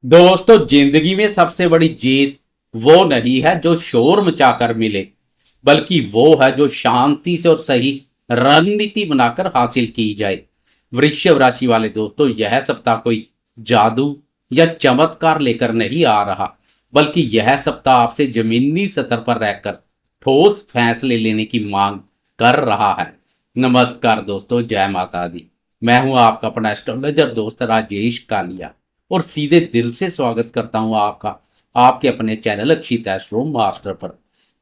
दोस्तों, जिंदगी में सबसे बड़ी जीत वो नहीं है जो शोर मचाकर मिले, बल्कि वो है जो शांति से और सही रणनीति बनाकर हासिल की जाए। वृश्चिक राशि वाले दोस्तों, यह सप्ताह कोई जादू या चमत्कार लेकर नहीं आ रहा, बल्कि यह सप्ताह आपसे जमीनी स्तर पर रहकर ठोस फैसले लेने की मांग कर रहा है। नमस्कार दोस्तों, जय माता दी। मैं हूं आपका अपना एस्ट्रोलॉजर दोस्त राजेश कालिया, और सीधे दिल से स्वागत करता हूं आपका आपके अपने चैनल अक्षित एस्ट्रो मास्टर पर।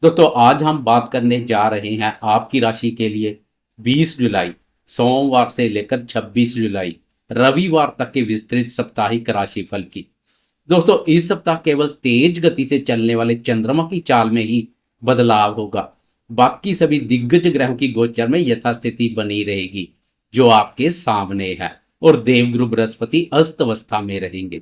दोस्तों, आज हम बात करने जा रहे हैं आपकी राशि के लिए 20 जुलाई सोमवार से लेकर 26 जुलाई रविवार तक के विस्तृत साप्ताहिक राशिफल की। दोस्तों, इस सप्ताह केवल तेज गति से चलने वाले चंद्रमा की चाल में ही बदलाव होगा। बाकी सभी दिग्गज ग्रहों की गोचर में यथास्थिति बनी रहेगी जो आपके सामने है, और देवगुरु बृहस्पति अस्त अवस्था में रहेंगे।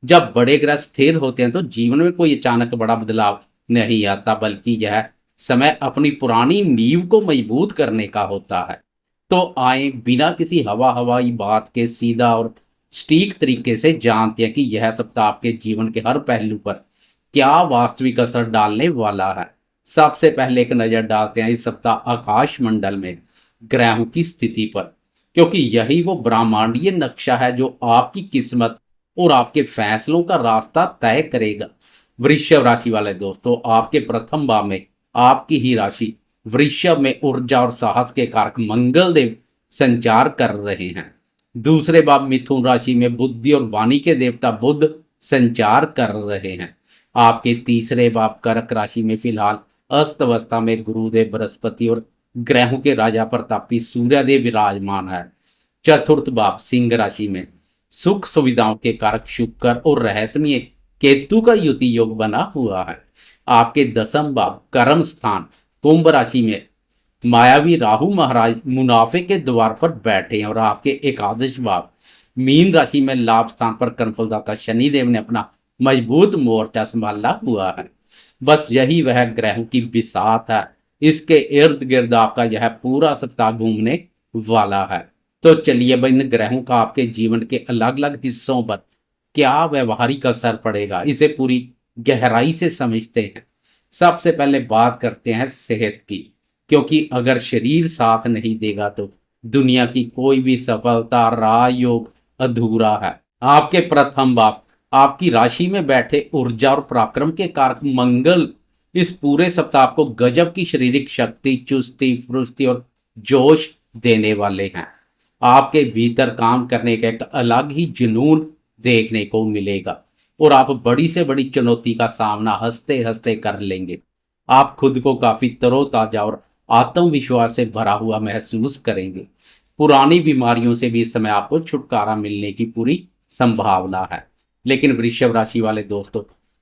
जब बड़े ग्रह स्थिर होते हैं तो जीवन में कोई अचानक बड़ा बदलाव नहीं आता, बल्कि यह समय अपनी पुरानी नींव को मजबूत करने का होता है। तो आए बिना किसी हवा हवाई बात के सीधा और सटीक तरीके से जानते हैं कि यह सप्ताह आपके जीवन के हर पहलू पर क्या वास्तविक असर डालने वाला है। सबसे पहले एक नजर डालते हैं इस सप्ताह आकाश मंडल में ग्रहों की स्थिति पर, क्योंकि यही वो ब्रह्मांडीय नक्शा है जो आपकी किस्मत और आपके फैसलों का रास्ता तय करेगा। वृषभ राशि वाले दोस्तों, आपके प्रथम भाव में आपकी ही राशि वृषभ में ऊर्जा और साहस के कारक मंगल देव संचार कर रहे हैं। दूसरे भाव मिथुन राशि में बुद्धि और वाणी के देवता बुध संचार कर रहे हैं। आपके तीसरे भाव कर्क राशि में फिलहाल अस्त अवस्था में गुरुदेव बृहस्पति और ग्रहों के राजा प्रतापी सूर्यदेव विराजमान है। चतुर्थ भाव सिंह राशि में सुख सुविधाओं के कारक शुक्र और रहस्यमय केतु का युति योग बना हुआ है। आपके दसम भाव कर्म स्थान कुंभ राशि में मायावी राहु महाराज मुनाफे के द्वार पर बैठे हैं, और आपके एकादश भाव मीन राशि में लाभ स्थान पर कर्मफलदाता शनिदेव ने अपना मजबूत मोर्चा संभाला हुआ है। बस यही वह ग्रहों की बिसात है। इसके इर्द गिर्द आपका यह पूरा सप्ताह घूमने वाला है। तो चलिए अब इन ग्रहों का आपके जीवन के अलग अलग हिस्सों पर क्या व्यवहारिक असर पड़ेगा, इसे पूरी गहराई से समझते हैं। सबसे पहले बात करते हैं सेहत की, क्योंकि अगर शरीर साथ नहीं देगा तो दुनिया की कोई भी सफलता राजयोग अधूरा है। आपके प्रथम भाव आपकी राशि में बैठे ऊर्जा और पराक्रम के कारक मंगल इस पूरे सप्ताह आपको गजब की शारीरिक शक्ति, चुस्ती, फुर्ती और जोश देने वाले हैं। आपके भीतर काम करने का एक अलग ही जुनून देखने को मिलेगा, और आप बड़ी से बड़ी चुनौती का सामना हंसते हंसते कर लेंगे। आप खुद को काफी तरोताजा और आत्मविश्वास से भरा हुआ महसूस करेंगे। पुरानी बीमारियों से भी इस समय आपको छुटकारा मिलने की पूरी संभावना है। लेकिन वृषभ राशि वाले दोस्तों,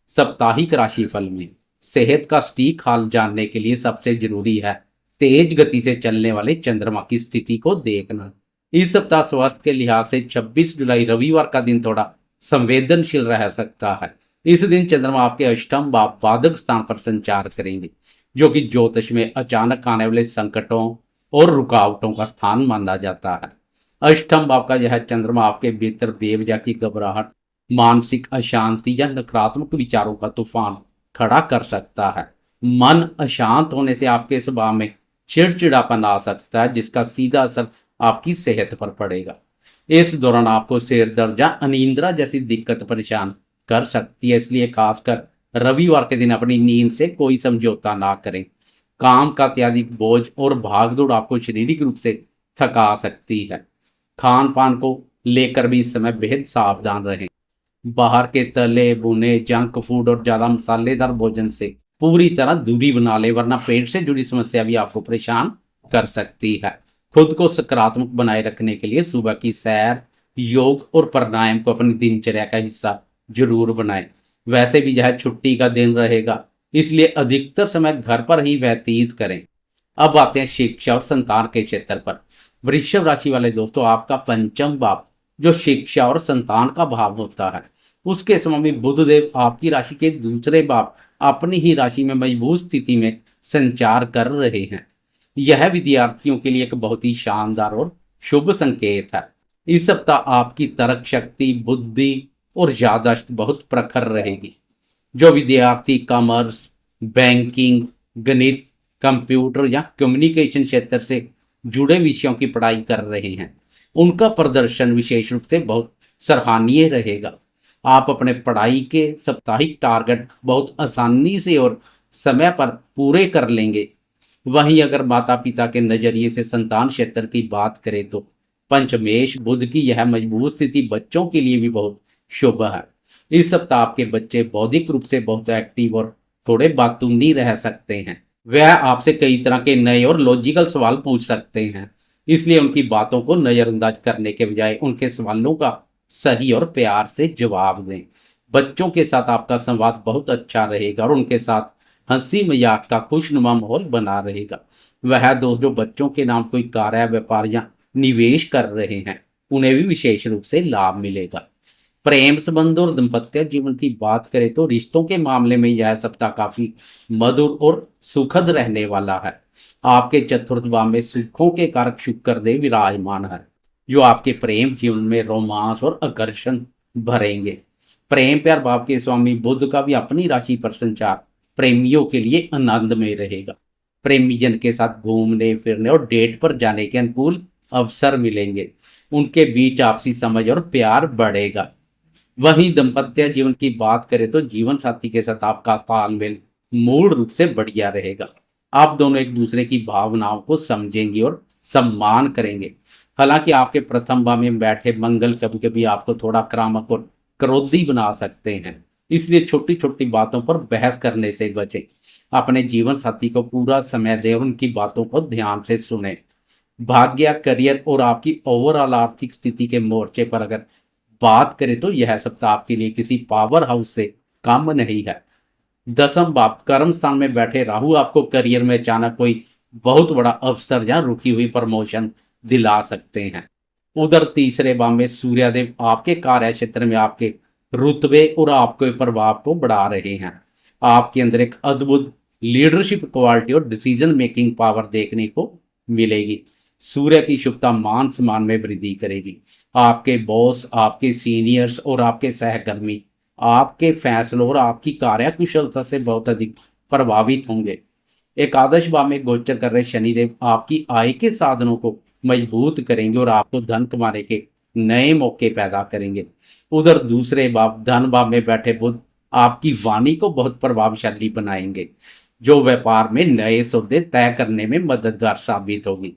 साप्ताहिक राशिफल में सेहत का सटीक हाल जानने के लिए सबसे जरूरी है तेज गति से चलने वाले चंद्रमा की स्थिति को देखना। इस सप्ताह स्वास्थ्य के लिहाज से 26 जुलाई रविवार का दिन थोड़ा संवेदनशील रह सकता है। इस दिन चंद्रमा आपके अष्टम भाव बाधक स्थान पर संचार करेंगे, जो कि ज्योतिष में अचानक आने वाले संकटों और रुकावटों का स्थान माना जाता है। अष्टम भाव का यह चंद्रमा आपके भीतर बेवजह की घबराहट, मानसिक अशांति या नकारात्मक विचारों का तूफान खड़ा कर सकता है। मन अशांत होने से आपके स्वभाव में चिड़चिड़ापन आ सकता है, जिसका सीधा असर आपकी सेहत पर पड़ेगा। इस दौरान आपको सिर दर्द या अनिद्रा जैसी दिक्कत परेशान कर सकती है, इसलिए खासकर रविवार के दिन अपनी नींद से कोई समझौता ना करें। काम का अत्यधिक बोझ और भागदौड़ आपको शारीरिक रूप से थका सकती है। खान पान को लेकर भी इस समय बेहद सावधान रहें। बाहर के तले भुने जंक फूड और ज्यादा मसालेदार भोजन से पूरी तरह दूरी बना ले, वरना पेट से जुड़ी समस्या भी आपको परेशान कर सकती है। खुद को सकारात्मक बनाए रखने के लिए सुबह की सैर, योग और प्राणायाम को अपनी दिनचर्या का हिस्सा जरूर बनाएं। वैसे भी यह छुट्टी का दिन रहेगा, इसलिए अधिकतर समय घर पर ही व्यतीत करें। अब आते हैं शिक्षा और संतान के क्षेत्र पर। वृषभ राशि वाले दोस्तों, आपका पंचम भाव जो शिक्षा और संतान का भाव होता है, उसके समय बुधदेव आपकी राशि के दूसरे भाव अपनी ही राशि में मजबूत स्थिति में संचार कर रहे हैं। यह विद्यार्थियों के लिए एक बहुत ही शानदार और शुभ संकेत है। इस सप्ताह आपकी तर्क शक्ति, बुद्धि और याददाश्त बहुत प्रखर रहेगी। जो विद्यार्थी कॉमर्स, बैंकिंग, गणित, कंप्यूटर या कम्युनिकेशन क्षेत्र से जुड़े विषयों की पढ़ाई कर रहे हैं, उनका प्रदर्शन विशेष रूप से बहुत सराहनीय रहेगा। आप अपने पढ़ाई के साप्ताहिक टारगेट बहुत आसानी से और समय पर पूरे कर लेंगे। वहीं अगर माता पिता के नजरिए से संतान क्षेत्र की बात करें तो पंचमेश बुध की यह मजबूत स्थिति बच्चों के लिए भी बहुत शुभ है। इस सप्ताह आपके बच्चे बौद्धिक रूप से बहुत एक्टिव और थोड़े बातूनी रह सकते हैं। वह आपसे कई तरह के नए और लॉजिकल सवाल पूछ सकते हैं, इसलिए उनकी बातों को नजरअंदाज करने के बजाय उनके सवालों का सही और प्यार से जवाब दें। बच्चों के साथ आपका संवाद बहुत अच्छा रहेगा और उनके साथ हंसी मजाक का खुशनुमा माहौल बना रहेगा। वह दोस्त जो बच्चों के नाम कोई कार्य, व्यापार या निवेश कर रहे हैं, उन्हें भी विशेष रूप से लाभ मिलेगा। प्रेम संबंध और दाम्पत्य जीवन की बात करें तो रिश्तों के मामले में यह सप्ताह काफी मधुर और सुखद रहने वाला है। आपके चतुर्थ भाव में सुखों के कारक शुक्र देव विराजमान है, जो आपके प्रेम जीवन में रोमांस और आकर्षण भरेंगे। प्रेम प्यार भाव के स्वामी बुध का भी अपनी राशि पर संचार प्रेमियों के लिए आनंदमय रहेगा। प्रेमी जन के साथ घूमने फिरने और डेट पर जाने के अनुकूल अवसर मिलेंगे। उनके बीच आपसी समझ और प्यार बढ़ेगा। वहीं दाम्पत्य जीवन की बात करें तो जीवन साथी के साथ आपका तालमेल मूल रूप से बढ़िया रहेगा। आप दोनों एक दूसरे की भावनाओं को समझेंगे और सम्मान करेंगे। हालांकि आपके प्रथम भाव में बैठे मंगल कभी कभी आपको थोड़ा आक्रामक और क्रोधी बना सकते हैं, इसलिए छोटी छोटी बातों पर बहस करने से बचें। अपने जीवन साथी को पूरा समय दें और उनकी बातों को ध्यान से सुने। भाग्य, करियर और आपकी ओवरऑल आर्थिक स्थिति के मोर्चे पर अगर बात करें तो यह सप्ताह आपके लिए किसी पावर हाउस से कम नहीं है। दसम भाव कर्म स्थान में बैठे राहु आपको करियर में अचानक कोई बहुत बड़ा अवसर या रुकी हुई प्रमोशन दिला सकते हैं। उधर तीसरे भाव में सूर्यदेव आपके कार्य क्षेत्र में आपके रुतबे और आपके प्रभाव को बढ़ा रहे हैं। आपके अंदर एक अद्भुत लीडरशिप क्वालिटी और डिसीजन मेकिंग पावर देखने को मिलेगी। सूर्य की शुभता मान सम्मान में वृद्धि करेगी। आपके बॉस, आपके सीनियर्स और आपके सहकर्मी आपके फैसलों और आपकी कार्यकुशलता से बहुत अधिक प्रभावित होंगे। एकादश भाव में गोचर कर रहे शनिदेव आपकी आय के साधनों को मजबूत करेंगे और आपको धन कमाने के नए मौके पैदा करेंगे। उधर दूसरे भाव धन भाव में बैठे बुध आपकी वाणी को बहुत प्रभावशाली बनाएंगे, जो व्यापार में नए सौदे तय करने में मददगार साबित होगी।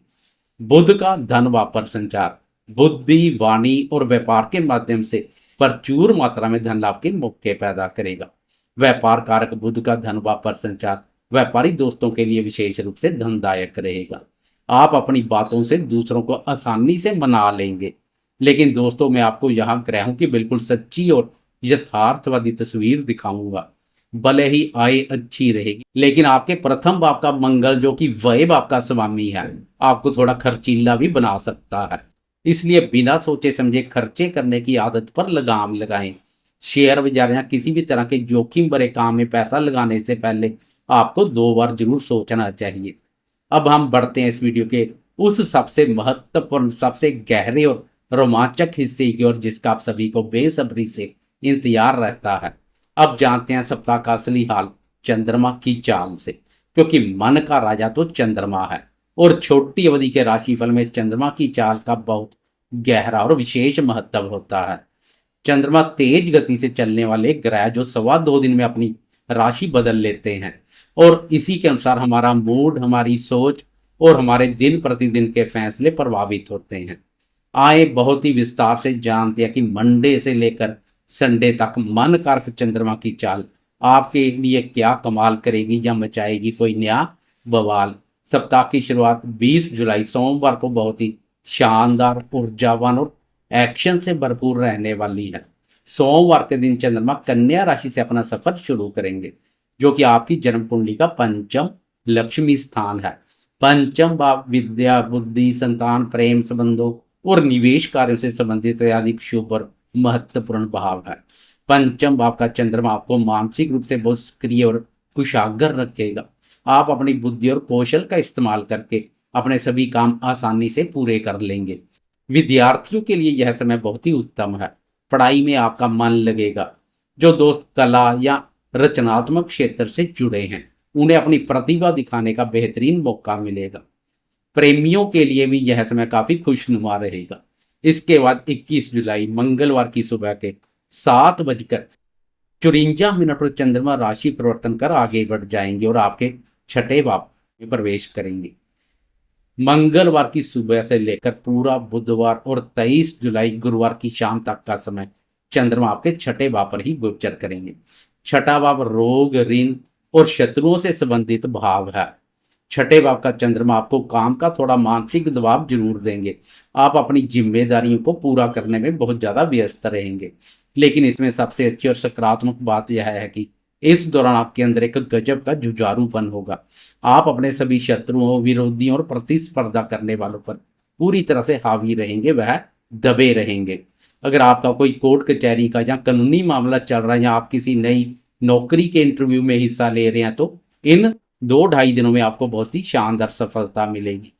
बुध का धन भाव पर संचार बुद्धि, वाणी और व्यापार के माध्यम से प्रचुर मात्रा में धन लाभ के मौके पैदा करेगा। व्यापार कारक बुध का धन भाव पर संचार व्यापारी दोस्तों के लिए विशेष रूप से धनदायक रहेगा। आप अपनी बातों से दूसरों को आसानी से मना लेंगे, लेकिन दोस्तों मैं आपको यहाँ ग्रहों की बिल्कुल सच्ची और यथार्थवादी तस्वीर दिखाऊंगा। भले ही आय अच्छी रहेगी, लेकिन आपके प्रथम भाव का मंगल जो कि व्यय भाव का स्वामी है, आपको थोड़ा खर्चीला भी बना सकता है। इसलिए बिना सोचे समझे खर्चे करने की आदत पर लगाम लगाएं। शेयर बाजार या किसी भी तरह के जोखिम भरे काम में पैसा लगाने से पहले आपको 2 बार जरूर सोचना चाहिए। अब हम बढ़ते हैं इस वीडियो के उस सबसे महत्वपूर्ण, सबसे गहरे और रोमांचक हिस्से की ओर जिसका आप सभी को बेसब्री से इंतजार रहता है। अब जानते हैं सप्ताह का असली हाल चंद्रमा की चाल से, क्योंकि मन का राजा तो चंद्रमा है और छोटी अवधि के राशिफल में चंद्रमा की चाल का बहुत गहरा और विशेष महत्व होता है। चंद्रमा तेज गति से चलने वाले ग्रह जो 2.25 दिन में अपनी राशि बदल लेते हैं और इसी के अनुसार हमारा मूड, हमारी सोच और हमारे दिन प्रतिदिन के फैसले प्रभावित होते हैं। आए बहुत ही विस्तार से जानते हैं कि मंडे से लेकर संडे तक मन कारक चंद्रमा की चाल आपके लिए क्या कमाल करेगी या मचाएगी कोई नया बवाल। सप्ताह की शुरुआत 20 जुलाई सोमवार को बहुत ही शानदार, ऊर्जावान और एक्शन से भरपूर रहने वाली है। सोमवार के दिन चंद्रमा कन्या राशि से अपना सफर शुरू करेंगे, जो कि आपकी जन्म कुंडली का पंचम लक्ष्मी स्थान है। पंचम भाव विद्या, बुद्धि, संतान, प्रेम संबंधों और निवेश कार्यों से संबंधित अधिक शुभ और महत्वपूर्ण भाव है। पंचम भाव का चंद्रमा आपको मानसिक रूप से बहुत सक्रिय और कुशाग्र रखेगा। आप अपनी बुद्धि और कौशल का इस्तेमाल करके अपने सभी काम आसानी से पूरे कर लेंगे। विद्यार्थियों के लिए यह समय बहुत ही उत्तम है। पढ़ाई में आपका मन लगेगा। जो दोस्त कला या रचनात्मक क्षेत्र से जुड़े हैं उन्हें अपनी प्रतिभा दिखाने का बेहतरीन मौका मिलेगा। प्रेमियों के लिए भी यह समय काफी खुशनुमा रहेगा। इसके बाद 21 जुलाई मंगलवार की सुबह के 7:54 पर चंद्रमा राशि परिवर्तन कर आगे बढ़ जाएंगे और आपके छठे भाव में प्रवेश करेंगे। मंगलवार की सुबह से लेकर पूरा बुधवार और 23 जुलाई गुरुवार की शाम तक का समय चंद्रमा आपके छठे भाव पर ही गोचर करेंगे। छठा भाव रोग, ऋण और शत्रुओं से संबंधित भाव है। छठे भाव का चंद्रमा आपको काम का थोड़ा मानसिक दबाव जरूर देंगे। आप अपनी जिम्मेदारियों को पूरा करने में बहुत ज्यादा व्यस्त रहेंगे, लेकिन इसमें सबसे अच्छी और सकारात्मक बात यह है कि इस दौरान आपके अंदर एक गजब का जुझारूपन होगा। आप अपने सभी शत्रुओं, विरोधियों और प्रतिस्पर्धा करने वालों पर पूरी तरह से हावी रहेंगे, वह दबे रहेंगे। अगर आपका कोई कोर्ट कचहरी का या कानूनी मामला चल रहा है या आप किसी नई नौकरी के इंटरव्यू में हिस्सा ले रहे हैं तो इन 2-2.5 दिनों में आपको बहुत ही शानदार सफलता मिलेगी।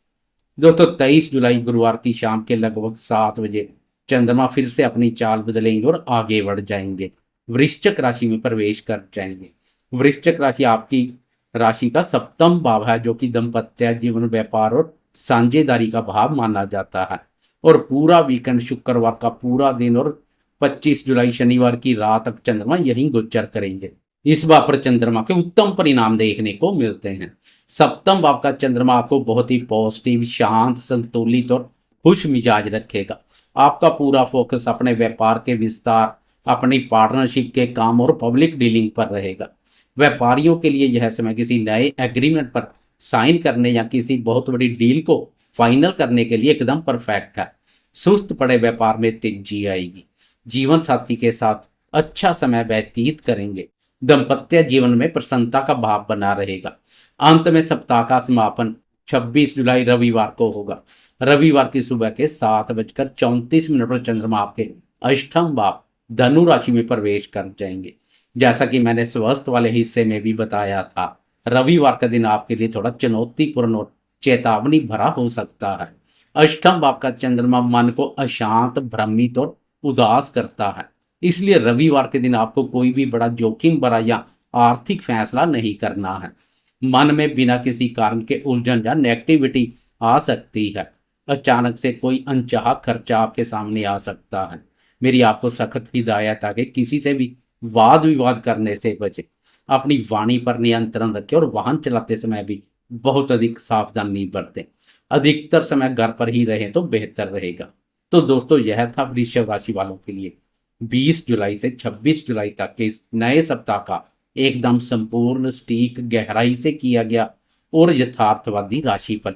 दोस्तों 23 जुलाई गुरुवार की शाम के लगभग 7 बजे चंद्रमा फिर से अपनी चाल बदलेंगे और आगे बढ़ जाएंगे, वृश्चिक राशि में प्रवेश कर जाएंगे। वृश्चिक राशि आपकी राशि का सप्तम भाव है, जो कि दाम्पत्य जीवन, व्यापार और साझेदारी का भाव माना जाता है। और पूरा वीकेंड, शुक्रवार का पूरा दिन और 25 जुलाई शनिवार की रात तक चंद्रमा यहीं गोचर करेंगे। इस बार पर चंद्रमा के उत्तम परिणाम देखने को मिलते हैं। सप्तम भाव का चंद्रमा आपको बहुत ही पॉजिटिव, शांत, संतुलित और खुश मिजाज रखेगा। आपका पूरा फोकस अपने व्यापार के विस्तार, अपनी पार्टनरशिप के काम और पब्लिक डीलिंग पर रहेगा। व्यापारियों के लिए यह समय किसी नए एग्रीमेंट पर साइन करने या किसी बहुत बड़ी डील को फाइनल करने के लिए एकदम परफेक्ट है। सुस्त पड़े व्यापार में तेजी आएगी। जीवन साथी के साथ अच्छा समय व्यतीत करेंगे। दाम्पत्य जीवन में प्रसन्नता का भाव बना रहेगा। अंत में सप्ताह का समापन 26 जुलाई रविवार को होगा। रविवार की सुबह के 7:34 पर चंद्रमा आपके अष्टम भाव धनु राशि में प्रवेश कर जाएंगे। जैसा कि मैंने स्वास्थ्य वाले हिस्से में भी बताया था, रविवार का दिन आपके लिए थोड़ा चुनौतीपूर्ण और चेतावनी भरा हो सकता है। अष्टम भाव का चंद्रमा मन को अशांत, भ्रमित और उदास करता है। इसलिए रविवार के दिन आपको कोई भी बड़ा जोखिम भरा या आर्थिक फैसला नहीं करना है। मन में बिना किसी कारण के उलझन या नेगेटिविटी आ सकती है। अचानक से कोई अनचाहा खर्चा आपके सामने आ सकता है। मेरी आपको सख्त हिदायत है कि किसी से भी वाद विवाद करने से बचे। अपनी वाणी पर नियंत्रण रखें और वाहन चलाते समय भी बहुत अधिक सावधानी बरतें। अधिकतर समय घर पर ही रहें तो बेहतर रहेगा। तो दोस्तों, यह था वृषभ राशि वालों के लिए 20 जुलाई से 26 जुलाई तक के इस नए सप्ताह का एकदम संपूर्ण, सटीक, गहराई से किया गया और यथार्थवादी राशिफल।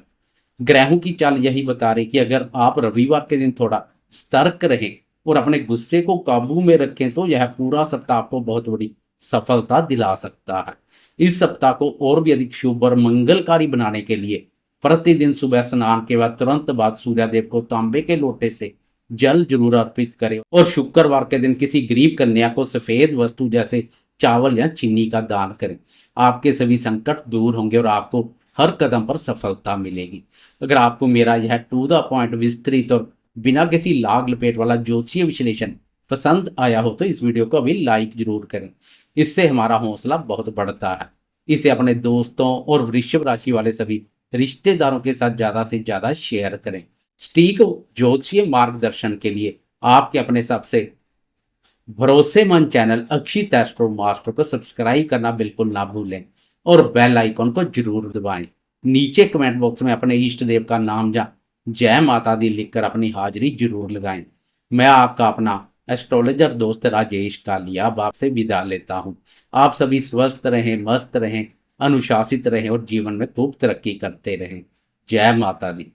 ग्रहों की चाल यही बता रही कि अगर आप रविवार के दिन थोड़ा सतर्क रहें और अपने गुस्से को काबू में रखें तो यह पूरा सप्ताह आपको बहुत बड़ी सफलता दिला सकता है। इस सप्ताह को और भी अधिक शुभ और मंगलकारी बनाने के लिए प्रतिदिन सुबह स्नान के बाद तुरंत बाद सूर्यदेव को तांबे के लोटे से जल जरूर अर्पित करें और शुक्रवार के दिन किसी गरीब कन्या को सफेद वस्तु जैसे चावल या चीनी का दान करें। आपके सभी संकट दूर होंगे और आपको हर कदम पर सफलता मिलेगी। अगर आपको मेरा यह टू द पॉइंट, विस्तृत और बिना किसी लाग लपेट वाला ज्योतिषीय विश्लेषण पसंद आया हो तो इस वीडियो को अभी लाइक जरूर करें। इससे हमारा हौसला बहुत बढ़ता है। इसे अपने दोस्तों और वृषभ राशि वाले सभी रिश्तेदारों के साथ ज्यादा से ज्यादा शेयर करें। सटीक ज्योतिषीय मार्गदर्शन के लिए आपके अपने सबसे भरोसेमंद चैनल अक्षित एस्ट्रो मास्टर को सब्सक्राइब करना बिल्कुल ना भूलें और बेल आइकॉन को जरूर दबाएं। नीचे कमेंट बॉक्स में अपने इष्ट देव का नाम या जय माता दी लिखकर अपनी हाजिरी जरूर लगाएं। मैं आपका अपना एस्ट्रोलॉजर दोस्त राजेश कालिया अब आपसे विदा लेता हूं। आप सभी स्वस्थ रहें, मस्त रहें, अनुशासित रहें और जीवन में खूब तरक्की करते रहें। जय माता दी।